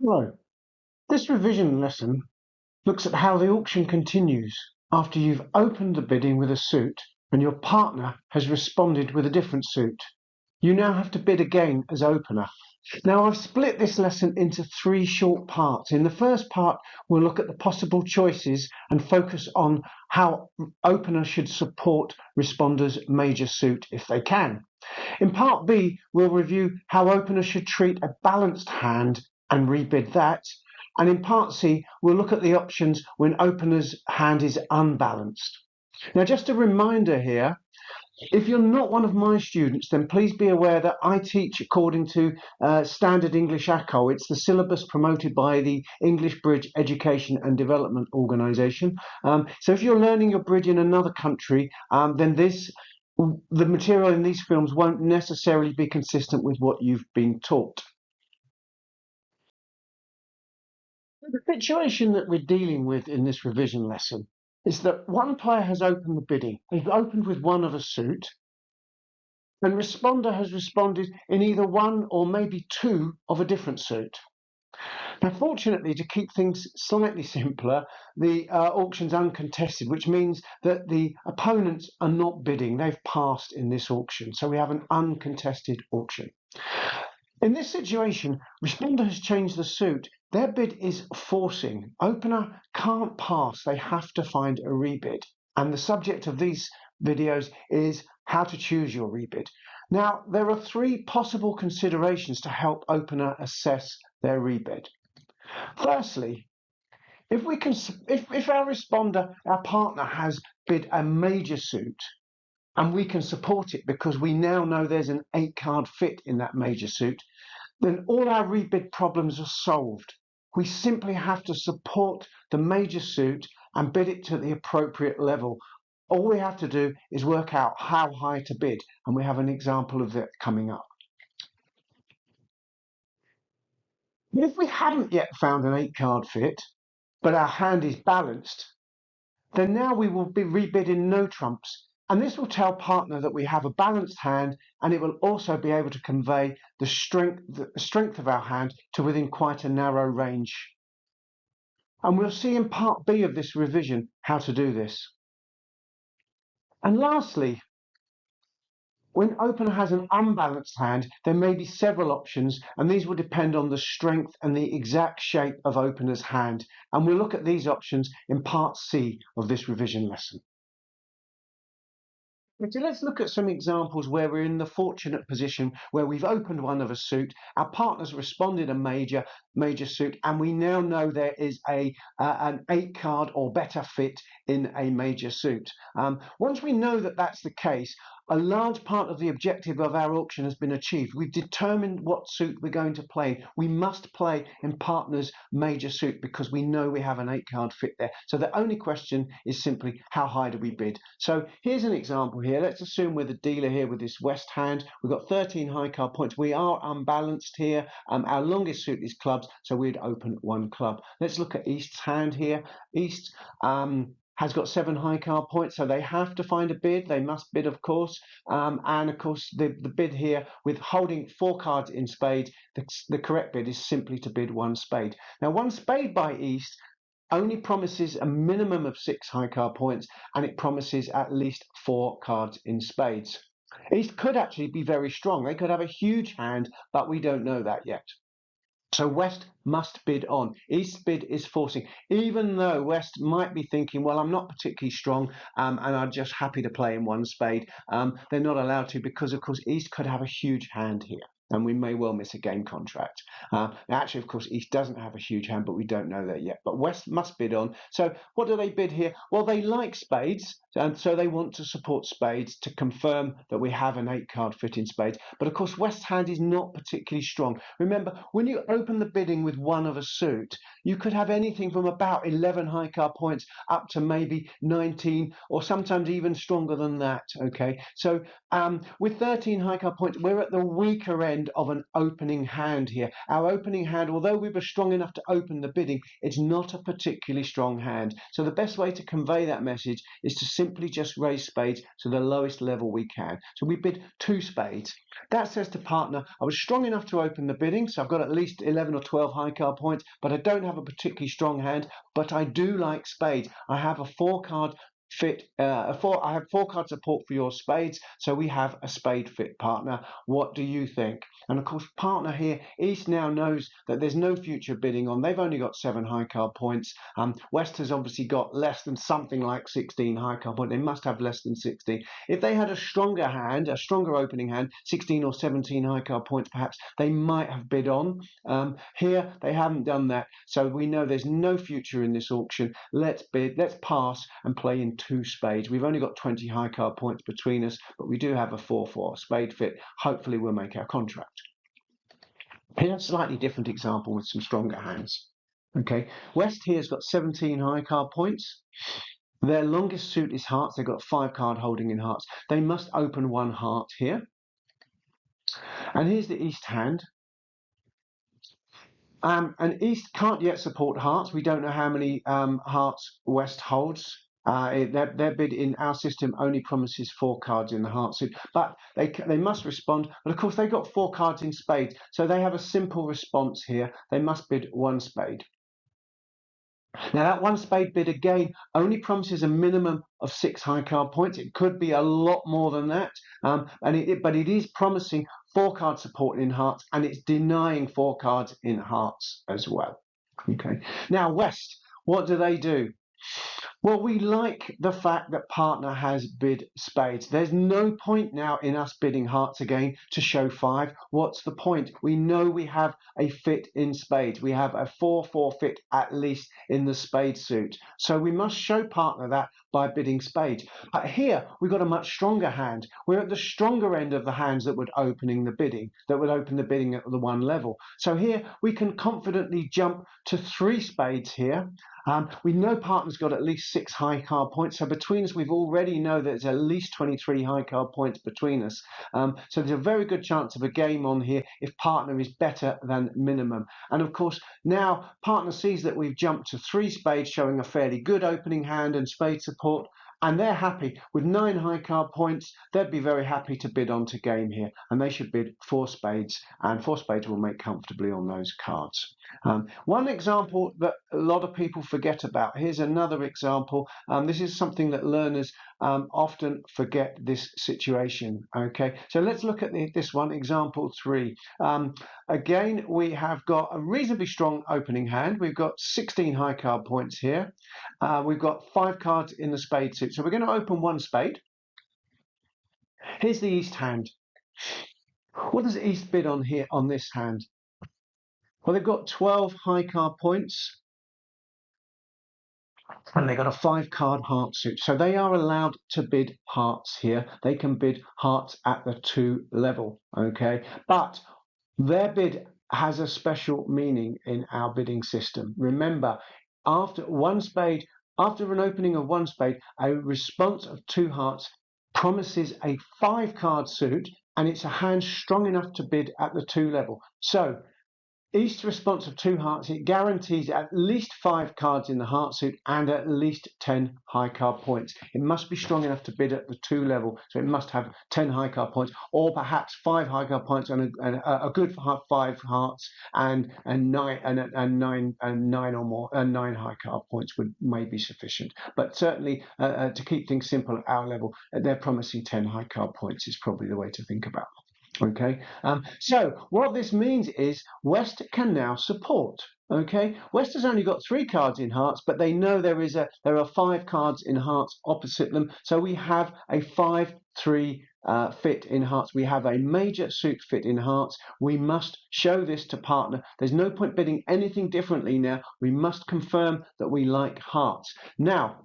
Hello. This revision lesson looks at how the auction continues after you've opened the bidding with a suit and your partner has responded with a different suit. You now have to bid again as opener. Now I've split this lesson into 3 short parts. In the first part, we'll look at the possible choices and focus on how opener should support responder's major suit if they can. In part B, we'll review how opener should treat a balanced hand and rebid that. And in part C, we'll look at the options when opener's hand is unbalanced. Now, just a reminder here, if you're not one of my students, then please be aware that I teach according to Standard English Acol. It's the syllabus promoted by the English Bridge Education and Development Organisation. So if you're learning your bridge in another country, then the material in these films won't necessarily be consistent with what you've been taught. The situation that we're dealing with in this revision lesson is that one player has opened the bidding. They've opened with one of a suit, and responder has responded in either one or maybe two of a different suit. Now, fortunately, to keep things slightly simpler, the auction's uncontested, which means that the opponents are not bidding. They've passed in this auction, so we have an uncontested auction. In this situation, responder has changed the suit. Their bid is forcing. Opener can't pass. They have to find a rebid. And the subject of these videos is how to choose your rebid. Now, there are 3 possible considerations to help opener assess their rebid. Firstly, if our responder, our partner, has bid a major suit, and we can support it because we now know there's an 8-card fit in that major suit, then all our rebid problems are solved. We simply have to support the major suit and bid it to the appropriate level. All we have to do is work out how high to bid, and we have an example of that coming up. But if we haven't yet found an 8-card fit, but our hand is balanced, then now we will be rebidding no trumps. And this will tell partner that we have a balanced hand, and it will also be able to convey the strength of our hand to within quite a narrow range. And we'll see in part B of this revision how to do this. And lastly, when opener has an unbalanced hand, there may be several options, and these will depend on the strength and the exact shape of opener's hand. And we'll look at these options in part C of this revision lesson. So let's look at some examples where we're in the fortunate position where we've opened one of a suit, our partner's responded a major suit, and we now know there is an 8-card or better fit in a major suit. Once we know that that's the case, a large part of the objective of our auction has been achieved. We've determined what suit we're going to play. We must play in partner's major suit because we know we have an 8-card fit there. So the only question is simply how high do we bid? So here's an example here. Let's assume we're the dealer here with this West hand. We've got 13 high card points. We are unbalanced here. Our longest suit is clubs, so we'd open 1 club. Let's look at East's hand here. East has got 7 high card points, so they have to find a bid. They must bid, of course. And of course, the bid here with holding 4 cards in spades, the correct bid is simply to bid 1 spade. Now, 1 spade by East only promises a minimum of 6 high card points, and it promises at least 4 cards in spades. East could actually be very strong. They could have a huge hand, but we don't know that yet. So West must bid on. East's bid is forcing, even though West might be thinking, well, I'm not particularly strong and I'm just happy to play in 1 spade. They're not allowed to because, of course, East could have a huge hand here, and we may well miss a game contract. Actually, of course, East doesn't have a huge hand, but we don't know that yet. But West must bid on. So what do they bid here? Well, they like spades, and so they want to support spades to confirm that we have an 8-card fit in spades. But of course, West's hand is not particularly strong. Remember, when you open the bidding with 1 of a suit, you could have anything from about 11 high card points up to maybe 19, or sometimes even stronger than that. Okay, so with 13 high card points, we're at the weaker end end of an opening hand here. Our opening hand, although we were strong enough to open the bidding, it's not a particularly strong hand. So the best way to convey that message is to simply just raise spades to the lowest level we can. So we bid 2 spades. That says to partner, I was strong enough to open the bidding, so I've got at least 11 or 12 high card points, but I don't have a particularly strong hand, but I do like spades. I have a 4-card fit. I have 4-card support for your spades, so we have a spade fit, partner. What do you think? And of course, partner here, East now knows that there's no future bidding on. They've only got 7 high card points. West has obviously got less than something like 16 high card points. They must have less than 16. If they had a stronger hand, a stronger opening hand, 16 or 17 high card points perhaps, they might have bid on. Here, they haven't done that, so we know there's no future in this auction. Let's bid, let's pass and play in 2 spades. We've only got 20 high card points between us, but we do have a 4-4 spade fit. Hopefully we'll make our contract. Here's a slightly different example with some stronger hands. Okay, West here's got 17 high card points. Their longest suit is hearts. They've got 5-card holding in hearts. They must open 1 heart here. And here's the East hand. And East can't yet support hearts. We don't know how many hearts West holds. Their bid in our system only promises 4 cards in the heart suit, but they must respond. But of course, they've got 4 cards in spades, so they have a simple response here. They must bid 1 spade. Now that 1 spade bid again only promises a minimum of 6 high card points. It could be a lot more than that, but it is promising 4-card support in hearts, and it's denying 4 cards in hearts as well. Okay. Now West, what do? Well, we like the fact that partner has bid spades. There's no point now in us bidding hearts again to show 5. What's the point? We know we have a fit in spades. We have a 4-4 fit at least in the spade suit. So we must show partner that by bidding spades. But here we've got a much stronger hand. We're at the stronger end of the hands that would open the bidding at the 1 level. So here we can confidently jump to 3 spades here. We know partner's got at least 6 high card points, so between us we already know that there's at least 23 high card points between us. So there's a very good chance of a game on here if partner is better than minimum. And of course now partner sees that we've jumped to 3 spades, showing a fairly good opening hand and spade support, and they're happy with 9 high card points. They'd be very happy to bid on to game here, and they should bid 4 spades, and 4 spades will make comfortably on those cards. One example that a lot of people forget about. Here's another example. This is something that learners often forget, this situation. Okay, so let's look at this one, example 3. Again, we have got a reasonably strong opening hand. We've got 16 high card points here. We've got 5 cards in the spade suit. So we're going to open 1 spade. Here's the East hand. What does East bid on here on this hand? Well, they've got 12 high card points, and they've got a 5-card heart suit. So they are allowed to bid hearts here. They can bid hearts at the 2 level, okay? But their bid has a special meaning in our bidding system. Remember, after an opening of 1 spade, a response of 2 hearts promises a 5-card suit, and it's a hand strong enough to bid at the 2 level. So East's response of 2 hearts, it guarantees at least 5 cards in the heart suit and at least 10 high card points. It must be strong enough to bid at the 2 level, so it must have 10 high card points, or perhaps 5 high card points and a good 5 hearts and 9 or more, and 9 high card points may be sufficient. But certainly to keep things simple at our level, they're promising 10 high card points is probably the way to think about it. Okay, so what this means is West can now support. Okay, West has only got 3 cards in hearts, but they know there are 5 cards in hearts opposite them. So we have a 5-3 fit in hearts. We have a major suit fit in hearts. We must show this to partner. There's no point bidding anything differently now. We must confirm that we like hearts. Now,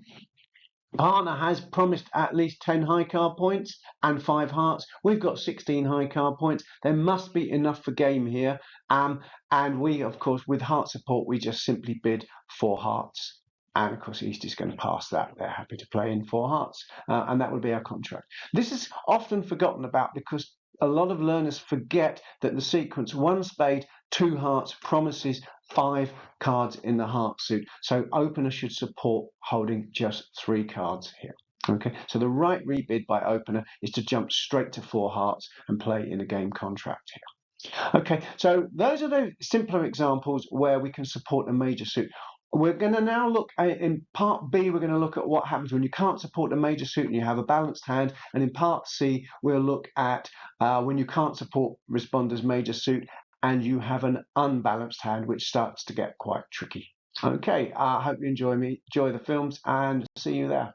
partner has promised at least 10 high card points and 5 hearts. We've got 16 high card points. There must be enough for game here. And we, of course, with heart support, we just simply bid 4 hearts. And of course, East is going to pass that. They're happy to play in 4 hearts. And that would be our contract. This is often forgotten about because a lot of learners forget that the sequence 1 spade, 2 hearts promises 5 cards in the heart suit. So opener should support holding just 3 cards here. Okay, so the right rebid by opener is to jump straight to 4 hearts and play in a game contract here. Okay, so those are the simpler examples where we can support a major suit. We're going to now look at, in part B, we're going to look at what happens when you can't support a major suit and you have a balanced hand. And in part C, we'll look at when you can't support responder's major suit and you have an unbalanced hand, which starts to get quite tricky. Okay, I hope you enjoy the films and see you there.